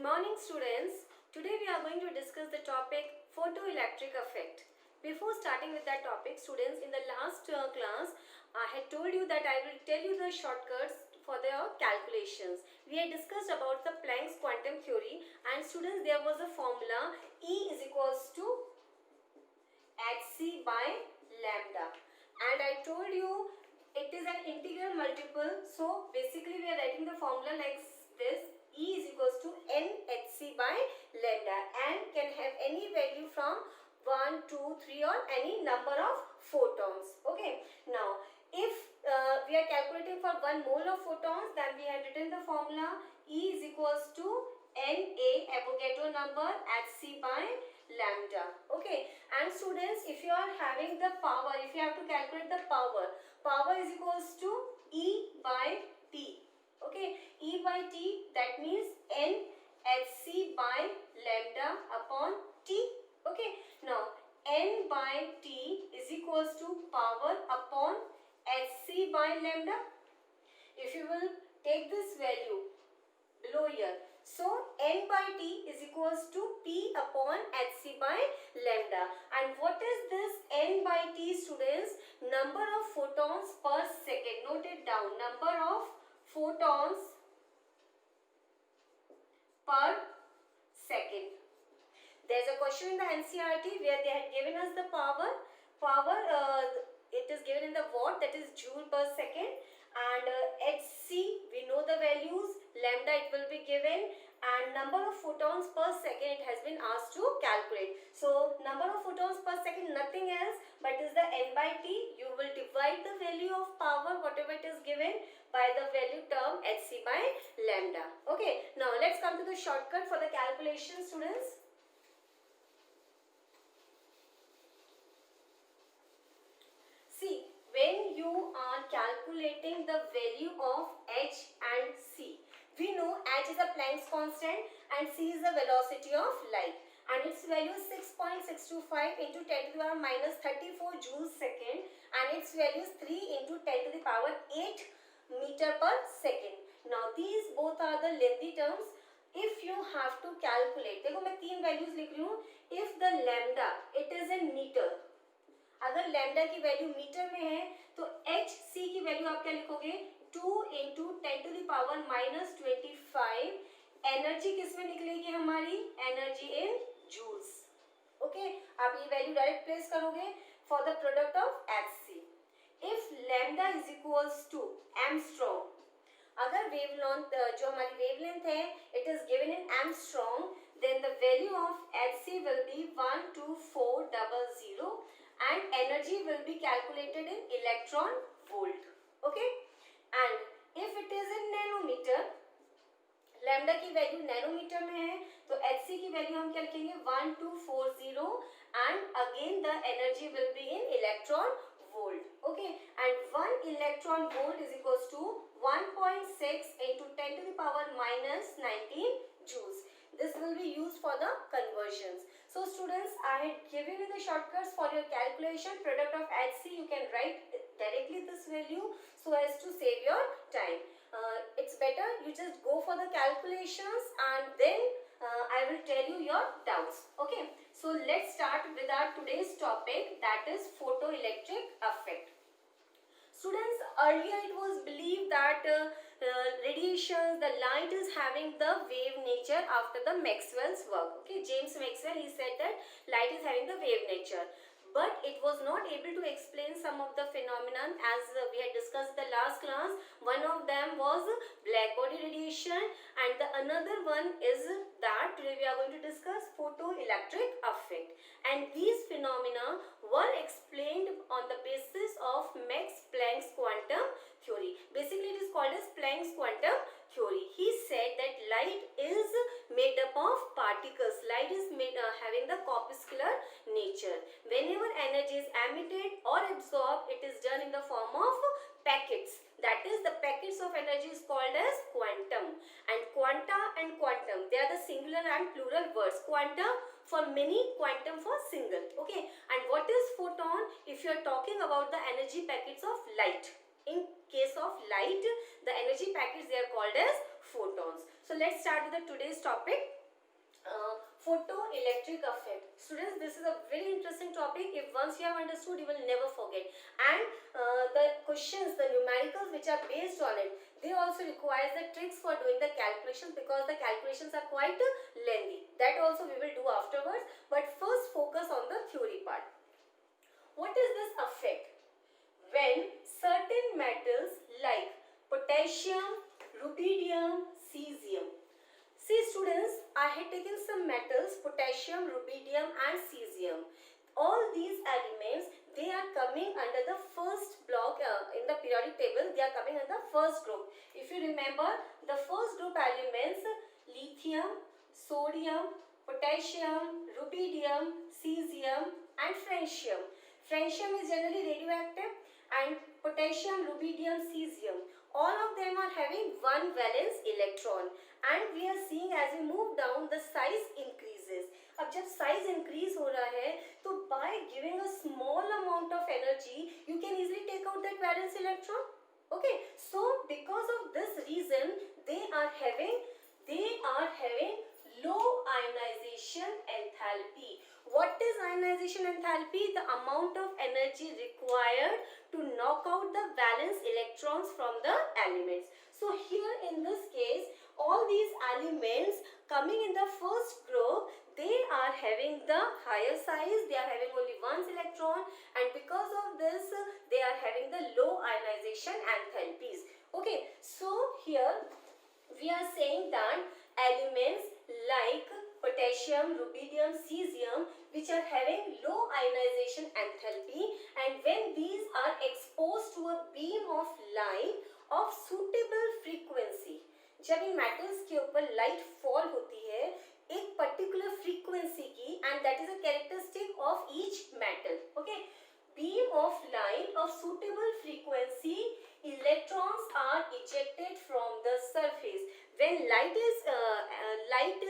morning students. Today we are going to discuss the topic photoelectric effect. Before starting with that topic, students, in the last class I had told you that I will tell you the shortcuts for the calculations. We had discussed about the Planck's quantum theory, and students, there was a formula E is equals to hc by lambda, and I told you it is an integral multiple. So basically we are writing the formula like this: E is equals to nhc by lambda, and can have any value from 1, 2, 3 or any number of photons. Okay, now if we are calculating for 1 mole of photons, then we have written the formula E is equals to Na, Avogadro number, hc by lambda. Okay, and students, if you are having the power, if you have to calculate the power is equals to E by T. Okay, E by T, that means N hc by lambda upon T. Okay, now N by T is equals to power upon hc by lambda. If you will take this value below here, so N by T is equals to P upon hc by lambda. And what is this N by T, students? Number of photons per second. Note it down. Number of photons per second. There is a question in the NCERT where they had given us the power. It is given in the watt, that is joule per second, and hc we know the values, lambda it will be given, and number of photons per second it has been asked to calculate. So number of photons per second, nothing else but is the N by T. You will divide the value of power, whatever it is given, by the value term hc by lambda. Okay, now let's come to the shortcut for the calculation, students. See, when you are calculating the value of h and c, we know h is a Planck's constant and c is the velocity of light, and its value is 6.625 into 10 to the power minus 34 joules second, and its value is 3 into 10 to the power 8 meter per second. Now these both are the lengthy terms. If you have to calculate, देखो मैं 3 values लिख रही हूँ. If the lambda it is in meter, अगर lambda की value metre में है तो एच सी की वैल्यू आप क्या लिखोगे? 2 into 10 to the power minus 25. Energy किस में निकलेगी हमारी? Energy in joules. ओके, आप ये वैल्यू डायरेक्ट प्लेस करोगे for the product of H C. If lambda is equals to angstrom, अगर वेवलेंथ जो हमारी वेवलेंथ है it is given in angstrom, then the value of hc will be 12400 and energy will be calculated in electron volt. Okay, and if it is in nanometer, lambda की value nanometre में है तो hc की value हम क्या लिखेंगे? 1240 and again the energy will be in electron volt. Okay, and 1 electron volt is equals to 1.6 into 10 to the power minus 19 joules. This will be used for the conversions. So students, I had given you the shortcuts for your calculation. Product of hc, you can write directly this value so as to save your time. It's better you just go for the calculations and then I will tell you your doubts. Okay, so let's start with our today's topic, that is photoelectric effect. Students, earlier it was believed that radiations, the light is having the wave nature after the Maxwell's work. Okay, James Maxwell, he said that light is having the wave nature. But it was not able to explain some of the phenomenon as we had discussed in the last class. One of them was black body radiation, and the another one is that today we are going to discuss photoelectric effect. And these phenomena were explained on the basis of Max Planck's quantum theory. Basically, it is called as Planck's quantum theory. He said that light is made up of particles. Light is made having the corpuscular nature. Whenever energy is emitted or absorbed, it is done in the form of packets. That is, the packets of energy is called as quantum. And quanta and quantum, they are the singular and plural words. Quanta for many, quantum for single. Okay, and what is photon? If you are talking about the energy packets of light, in case of light, the energy packets they are called as photons. So let's start with the today's topic. Photoelectric effect. Students, this is a very interesting topic. If once you have understood, you will never forget. And the questions, the numericals which are based on it, they also require the tricks for doing the calculations, because the calculations are quite lengthy. That also we will do afterwards. But first focus on the theory part. What is this effect? When certain metals like potassium, rubidium, cesium. See students, I had taken some metals, potassium, rubidium and cesium. All these elements, they are coming under the first block in the periodic table. They are coming under the first group. If you remember, the first group elements, lithium, sodium, potassium, rubidium, cesium and francium. Francium is generally radioactive, and potassium, rubidium, cesium, all of them are having one valence electron. And we are seeing as we move down, the size increases. अब जब size increase हो रहा है, तो by giving a small amount of energy, you can easily take out that valence electron. Okay, so because of this reason, they are having low ionization enthalpy. What is ionization enthalpy? The amount of energy required to knock out the valence electrons from the elements. So here in this case, all these elements coming in the first group, they are having the higher size, they are having only one electron, and because of this, they are having the low ionization enthalpies. Okay, so here we are saying that elements like potassium, rubidium, cesium, which are having low ionization enthalpy, and when these are exposed to a beam of light of suitable frequency, जब इन metals के ऊपर light fall होती है एक particular frequency की, and that is a characteristic of each metal. Okay, beam of light of suitable frequency, electrons are ejected from the surface. When light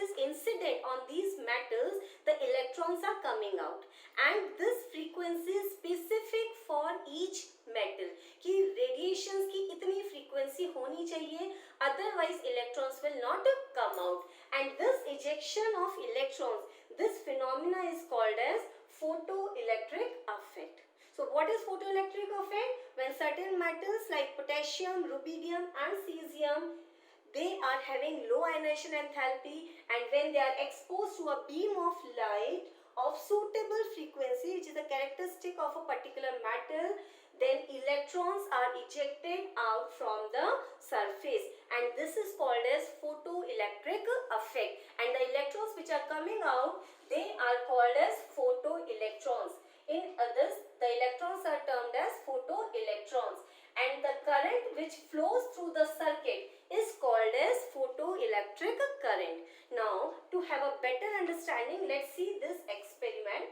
is incident on these metals, the electrons are coming out, and this frequency is specific for each metal कि radiations की इतनी frequency होनी चाहिए, otherwise electrons will not come out. And this ejection of electrons, this phenomena is called as photoelectric effect. So what is photoelectric effect? When certain metals like potassium, rubidium and cesium, they are having low ionization enthalpy, and when they are exposed to a beam of light of suitable frequency, which is a characteristic of a particular metal, then electrons are ejected out from the surface, and this is called as photoelectric effect. And the electrons which are coming out, they are called as photoelectrons. In others, the electrons are termed as photoelectrons, and the current which flows through the circuit is called as photoelectric current. Now, to have a better understanding, let's see this experiment.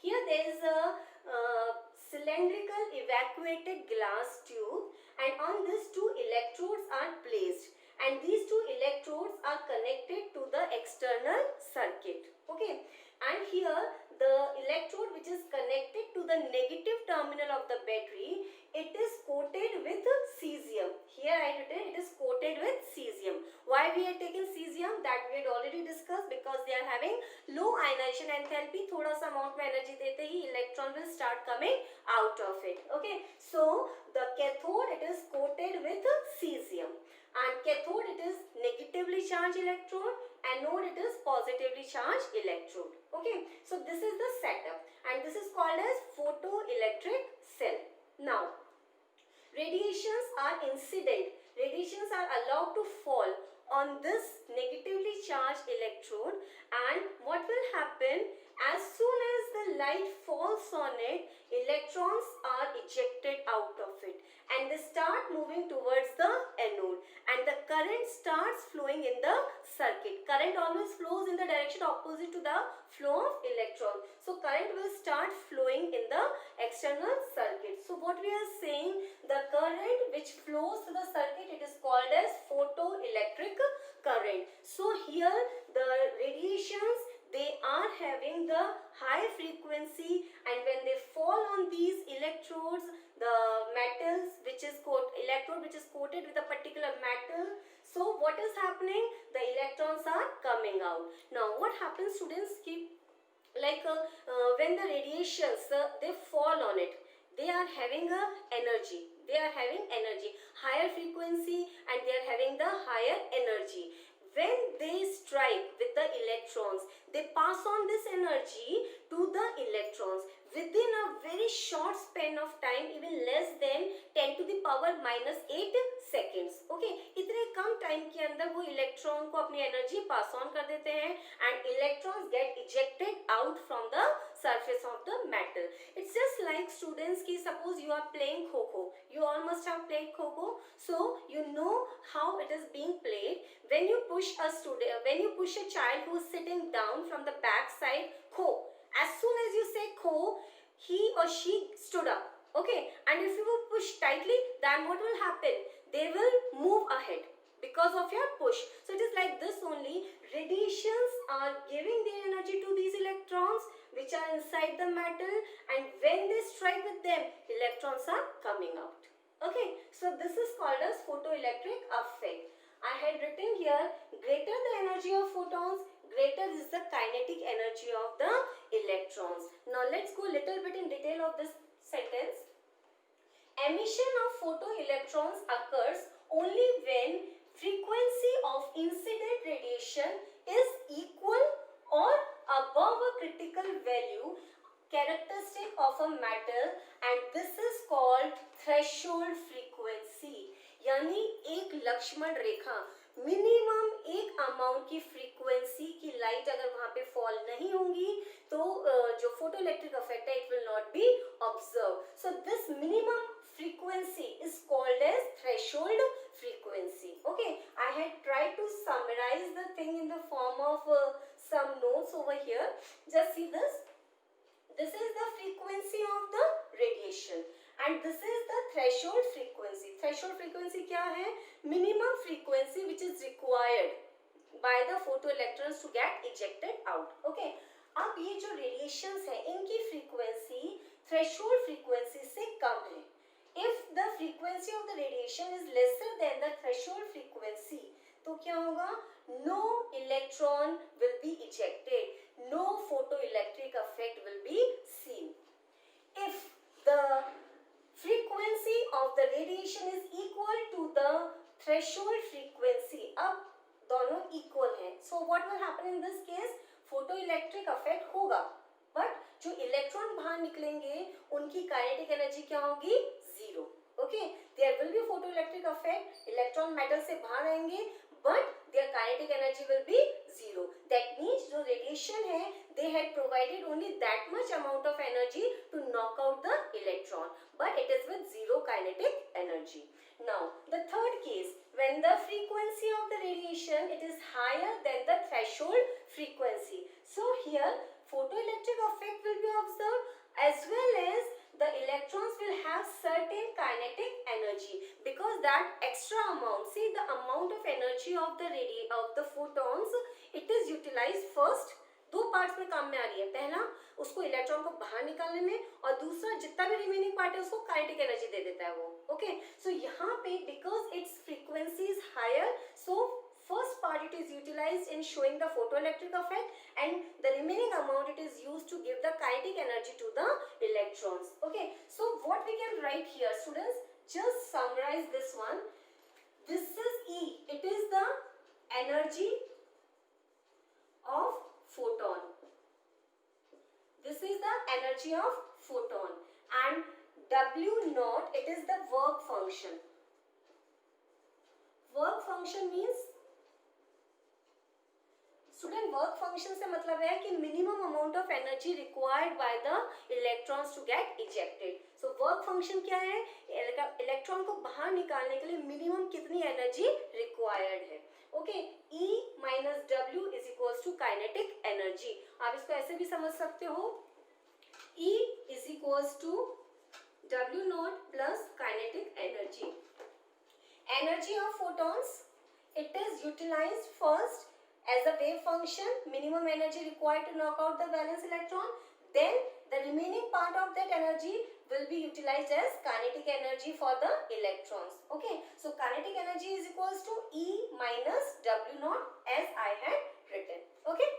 Here there is a cylindrical evacuated glass tube, and on this two electrodes are placed, and these two electrodes are connected to the external circuit. Okay, and here the electrode which is connected to the negative terminal of the battery, it is coated with cesium. Here I written it is coated with cesium. Why we are taking cesium? That we had already discussed, because they are having low ionization enthalpy. थोड़ा सा amount में energy देते ही electron will start coming out of it. Okay, so the cathode, it is coated with cesium, and cathode it is negatively charged electrode, anode it is positively charged electrode. Okay, so this is the setup, and this is called as photoelectric cell. Now, radiations are incident. Radiations are allowed to fall on this negatively charged electrode, and what will happen, as soon as the light falls on it, electrons are ejected out of it, and they start moving towards the anode, and the current starts flowing in the circuit. Current always flows in the direction opposite to the flow of electrons. So current will start flowing in the external circuit. So what we are saying, the current which flows through the circuit, it is called as photoelectric current. So here the radiations, they are having the high frequency, and when they fall on these electrodes, the metals which is electrode which is coated with a particular metal, so what is happening? The electrons are coming out. Now what happens, students? When the radiations they fall on it, they are having a energy, higher frequency, and they are having the higher energy. When they strike with the electrons, they pass on this energy to the electrons within a very short span of time, even less than 10 to the power minus 8 seconds. Okay, इतने कम time के अंदर वो electron को अपनी energy pass on कर देते हैं, and electrons get ejected out from the surface of the metal. It's just like, students, ki suppose you are playing kho-kho. You all must have played kho-kho, so you know how it is being played. When you push a child who is sitting down from the back side, kho, as soon as you say kho, he or she stood up. Okay, and if you will push tightly, then what will happen? They will move ahead because of your push. So it is like this only. Radiations are giving their energy to these electrons which are inside the metal, and when they strike with them, electrons are coming out. Okay, so this is called as photoelectric effect. I had written here, greater the energy of photons, greater is the kinetic energy of the electrons. Now let's go little bit in detail of this sentence. Emission of photoelectrons occurs only when frequency of incident radiation is equal or above a critical value characteristic of a metal, and this is called threshold frequency. यानी एक लक्ष्मण रेखा, minimum एक amount की frequency की light अगर वहां पे fall नहीं होंगी तो जो फोटोइलेक्ट्रिक इफेक्ट है, it will not be observe. So this minimum frequency is called as threshold frequency. Okay, I had tried to summarize the thing in the form of some notes over here. Just see this. This is the frequency of the radiation, and this is the threshold frequency. Threshold frequency क्या है? Minimum frequency which is required by the photoelectrons to get ejected out. Okay, अब ये जो radiations है, इनकी frequency threshold frequency से कम है. If the frequency of the radiation is lesser than the threshold frequency, तो क्या होगा? No electron will be ejected. No photoelectric effect will be seen. If the frequency of the radiation is equal to the threshold frequency, अब दोनों equal हैं. So what will happen in this case? Photoelectric effect होगा. But जो electron बाहर निकलेंगे, उनकी kinetic energy क्या होगी? Zero. Okay, there will be photoelectric effect, electron metal से बाहर आएंगे, but their kinetic energy will be zero. That means जो रेडिएशन है, they had provided only that much amount of energy to knock out the electron, but it is with zero kinetic energy. Now the third case, when the frequency of the radiation it is higher than the threshold frequency, so here photoelectric effect will be observed, as well as the electrons will have certain kinetic energy, because that extra amount, see the amount of energy of the photons, it is utilized first. दो parts में काम में आ रही है. पहला उसको electron को बाहर निकालने में, और दूसरा जितना भी रिमेनिंग पार्ट है उसको काइनेटिक एनर्जी दे देता है वो. ओके, सो यहाँ पे because its frequency is higher, so first part it is utilized in showing the photoelectric effect, and the remaining amount it is used to give the kinetic energy to the electrons. Okay, so what we can write here, students, just summarize this one. This is E, it is the energy of photon. This is the energy of photon, and W naught, it is the work function. Work function means, student, work function से मतलब है कि minimum amount of energy required by the electrons to get ejected. So work function क्या है? Electron को बाहर निकालने के लिए मिनिमम कितनी एनर्जी रिक्वायर्ड है. Okay, E minus W is equals to kinetic energy. आप इसको ऐसे भी समझ सकते हो, E is equals to W nought plus kinetic energy. Energy of photons, it is utilized first as a wave wave function, minimum energy required to knock out the valence electron, then the remaining part of that energy will be utilized as kinetic energy for the electrons. Okay, so kinetic energy is equals to E minus W naught as I had written. Okay,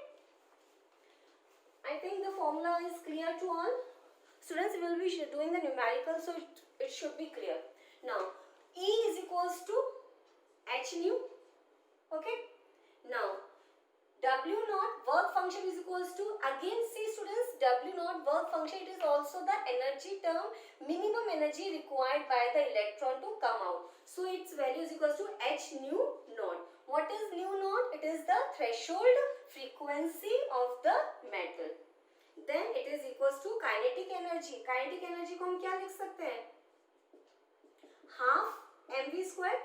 I think the formula is clear to all. Students will be doing the numerical, so it should be clear. Now E is equals to H nu. Okay, now W naught work function is equals to, again see students, W naught work function, it is also the energy term, minimum energy required by the electron to come out. So its value is equals to H nu naught. What is nu naught? It is the threshold frequency of the metal. Then it is equals to kinetic energy. Kinetic energy को हम क्या लिख सकते हैं? Half mv square.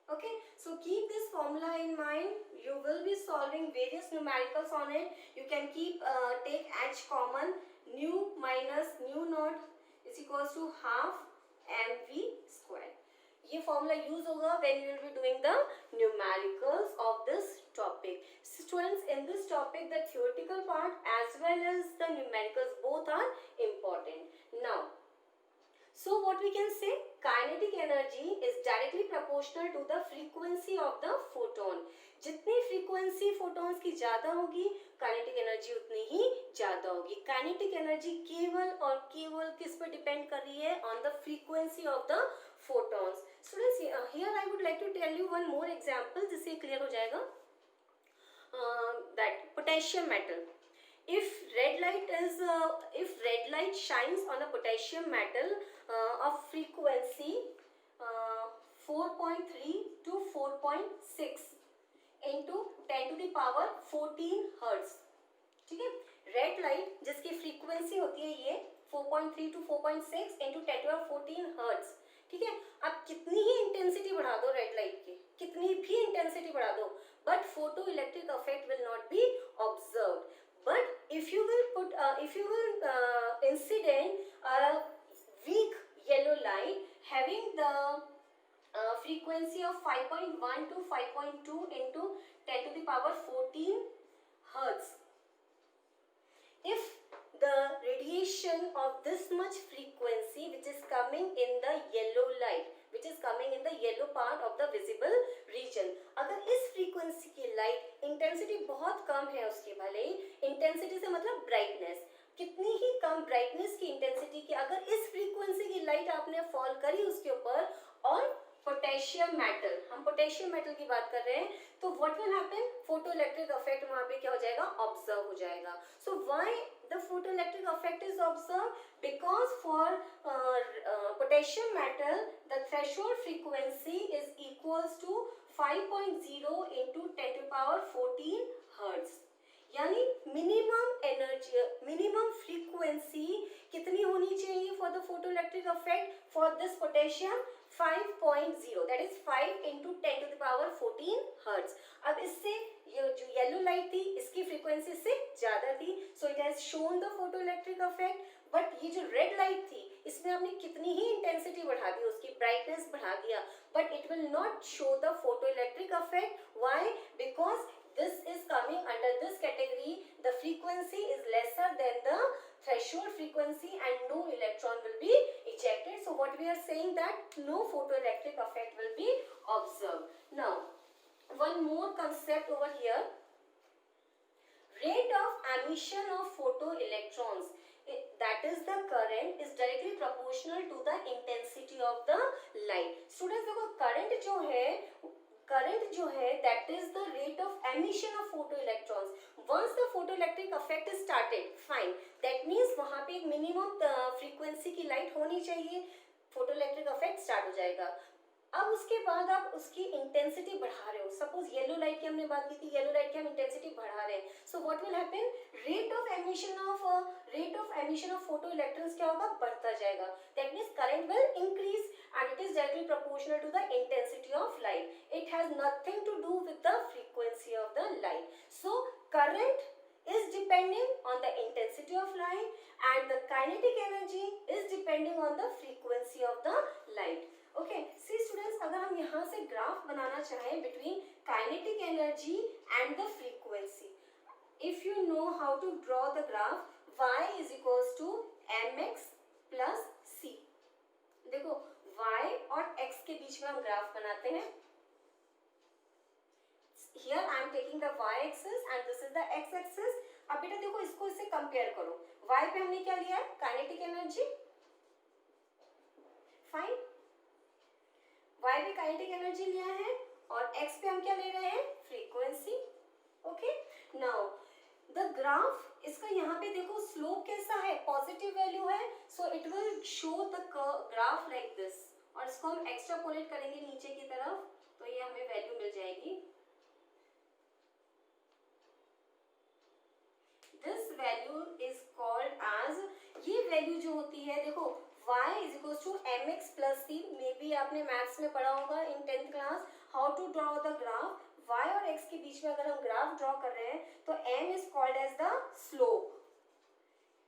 Okay, so keep this formula in mind. You will be solving various numericals on it. You can keep take h common. Nu minus nu naught is equals to half mv square. ये formula use होगा when you will be doing the numericals of this topic. Students, in this topic the theoretical part as well as the numericals both are important. Now, so what we can say, kinetic energy is directly proportional to the frequency of the photon. जितनी frequency photons की ज़्यादा होगी, kinetic energy उतनी ही ज़्यादा होगी. Kinetic energy केवल और केवल किस पर depend कर रही है? On the frequency of the photons. Students, here I would like to tell you one more example जिससे clear हो जाएगा. That potassium metal. If red light shines on a potassium metal of frequency 4.3 to 4.6 into 10 to the power 14 hertz. ठीक है, red light जिसकी frequency होती है ये 4.3 to 4.6 into 10 to the power 14 hertz. ठीक है, आप कितनी ही इंटेंसिटी बढ़ा दो रेड लाइट की, कितनी भी इंटेंसिटी बढ़ा दो, but photoelectric effect will not be observed. But if you will incident a weak yellow light having the frequency of 5.1 to 5.2 into 10 to the power 14 hertz. If the radiation of this much frequency which is coming in the yellow light, which is coming in the yellow part of the visible region, अगर इस frequency की light intensity बहुत कम है उसकी, भले ही intensity से मतलब brightness, कितनी ही कम brightness की intensity की अगर इस frequency की light आपने fall करी उसके ऊपर और पोटेशियम मेटल, हम पोटेशियम मेटल की बात कर रहे हैं, तो what will happen, photoelectric effect वहां पे क्या हो जाएगा, ऑब्जर्व हो जाएगा. So why the photoelectric effect is observe, because for potassium metal the threshold frequency is equals to 5.0 into 10 to the power 14 hertz. यानी मिनिमम एनर्जी, मिनिमम फ्रीक्वेंसी कितनी होनी चाहिए for the photoelectric effect for this potassium, 5.0, that is 5 into 10 to the power 14 hertz. अब इससे ये जो yellow light थी इसकी फ्रीक्वेंसी से ज्यादा थी, so it has shown the photoelectric effect. But ये जो रेड लाइट थी इसमें हमने कितनी ही इंटेंसिटी बढ़ा दी, उसकी ब्राइटनेस बढ़ा दिया, but it will not show the photoelectric effect. Why? Because this is coming under this category, the frequency is lesser than the threshold frequency and no electron will be ejected. So what we are saying that no photoelectric effect will be observed. Now one more concept over here, rate of emission of photoelectrons, that is the current is directly proportional to the intensity of the light. Students देखो current जो है that is the rate of emission of photoelectrons. Once the photoelectric effect is started, fine, that means वहाँ पे एक minimum frequency की light होनी चाहिए, photoelectric effect start हो जाएगा. अब उसके बाद आप उसकी इंटेंसिटी बढ़ा रहे हो, सपोज येलो लाइट की हमने बात की थी, येलो लाइट की हम इंटेंसिटी बढ़ा रहे हैं, so what will happen, rate of emission of photo electrons क्या होगा, बढ़ता जाएगा. That means current will increase and it is directly proportional to the intensity of light. It has nothing to do with the frequency of the light. So current is depending on the intensity of light and the kinetic energy is depending on the frequency of the light. Okay see students, अगर हम यहाँ से graph बनाना चाहें between kinetic energy and the frequency, if you know how to draw the graph y is equals to mx plus c। देखो y और x के बीच में हम ग्राफ बनाते हैं। Here I am taking the y axis and this is the x axis। अब बेटा देखो इसको इससे कंपेयर करो, y पे हमने क्या लिया है, काइनेटिक एनर्जी, फाइन, y पे काइनेटिक एनर्जी लिया है और x पे हम क्या ले रहे हैं, frequency. Okay now the graph, इसका यहाँ पे देखो स्लोप कैसा है, पॉजिटिव वैल्यू है, so it will show the graph like this. और इसको हम एक्स्ट्रापोलेट करेंगे नीचे की तरफ तो ये हमें वैल्यू मिल जाएगी। This value is called as, ये वैल्यू जो होती है देखो y is equal to M X plus C. Maybe आपने मैथ्स में पढ़ा होगा in 10th class how to draw the graph. y और x के बीच में अगर हम ग्राफ ड्रॉ कर रहे हैं तो m is called as the slope.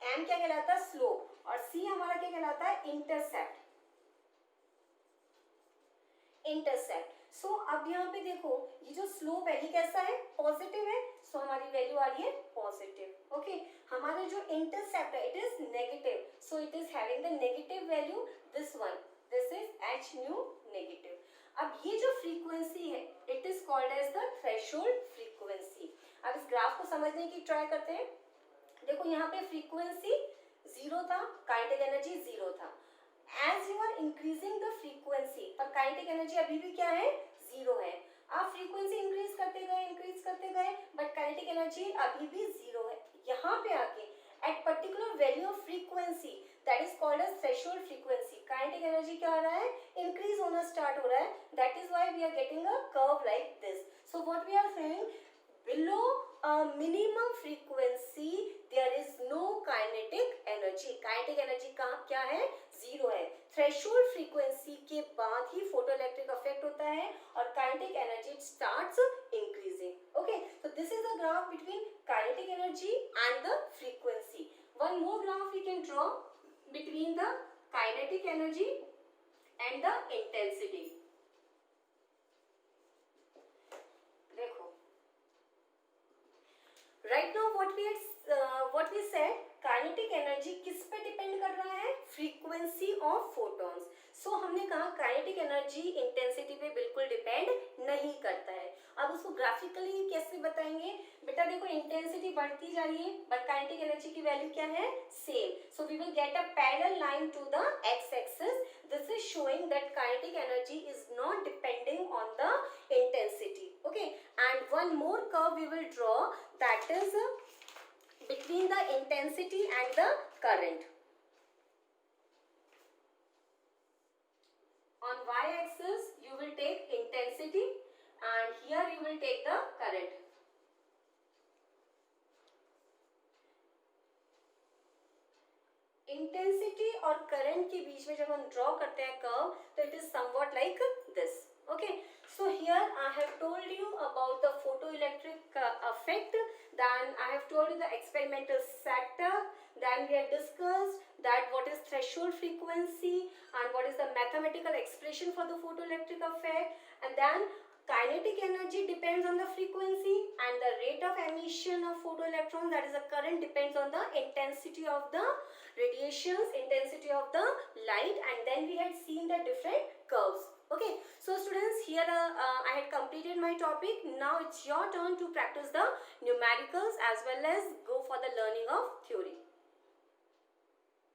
m क्या कहलाता है, स्लोप, और c हमारा क्या कहलाता है, इंटरसेप्ट। इंटरसेप्ट। सो अब यहाँ पे देखो ये जो स्लोप है ये कैसा है, पॉजिटिव है, सो हमारी वैल्यू आ रही है पॉजिटिव। ओके हमारा जो इंटरसेप्ट है it is negative, so it is having the negative value, this one, this is h nu negative. अब ये जो फ्रीक्वेंसी है it is called as the threshold frequency. अब इस ग्राफ को समझने की ट्राई करते हैं। देखो यहाँ पे फ्रीक्वेंसी 0 था, काइनेटिक एनर्जी 0 था। As you are increasing the frequency, पर काइनेटिक एनर्जी अभी भी क्या है, 0 है। आप फ्रीक्वेंसी इंक्रीज करते गए बट काइनेटिक एनर्जी अभी भी 0 है। यहाँ पे आके at particular value of frequency that is called as threshold frequency, kinetic energy क्या हो रहा है, इंक्रीज होना स्टार्ट हो रहा है। That is why we are getting a curve like this. So what we are saying, below a minimum frequency there is no kinetic energy। kinetic energy का क्या है, 0 है। थ्रेशोल्ड फ्रीक्वेंसी के बाद ही फोटोइलेक्ट्रिक इफेक्ट होता है और kinetic energy starts increasing. Okay so this is the graph between kinetic energy and the frequency. One more graph we can draw between the kinetic energy and the intensity. Right now what we said, kinetic energy किस पे depend कर रहा है, frequency of photons. सो हमने कहा kinetic energy intensity पे बिल्कुल depend नहीं करता है। अब उसको ग्राफिकली कैसे बताएंगे, बेटा देखो इंटेंसिटी बढ़ती जा रही है बट काइनेटिक एनर्जी की वैल्यू क्या है, same. So we will get a parallel line to the X axis. This is showing that kinetic energy is not depending on the intensity। okay and one more curve we will draw, that is between the intensity and the current। on y axis you will take intensity and here you will take the current। Intensity और current के बीच में जब हम draw करते हैं curve तो it is somewhat like this. okay so here I have told you about the photoelectric effect, then I have told you the experimental setup, then we have discussed that what is threshold frequency and what is the mathematical expression for the photoelectric effect, and then kinetic energy depends on the frequency and the rate of emission of photoelectrons, that is the current, depends on the intensity of the radiations, intensity of the light, and then we had seen the different curves। okay so students, here I had completed my topic. Now it's your turn to practice the numericals as well as go for the learning of theory।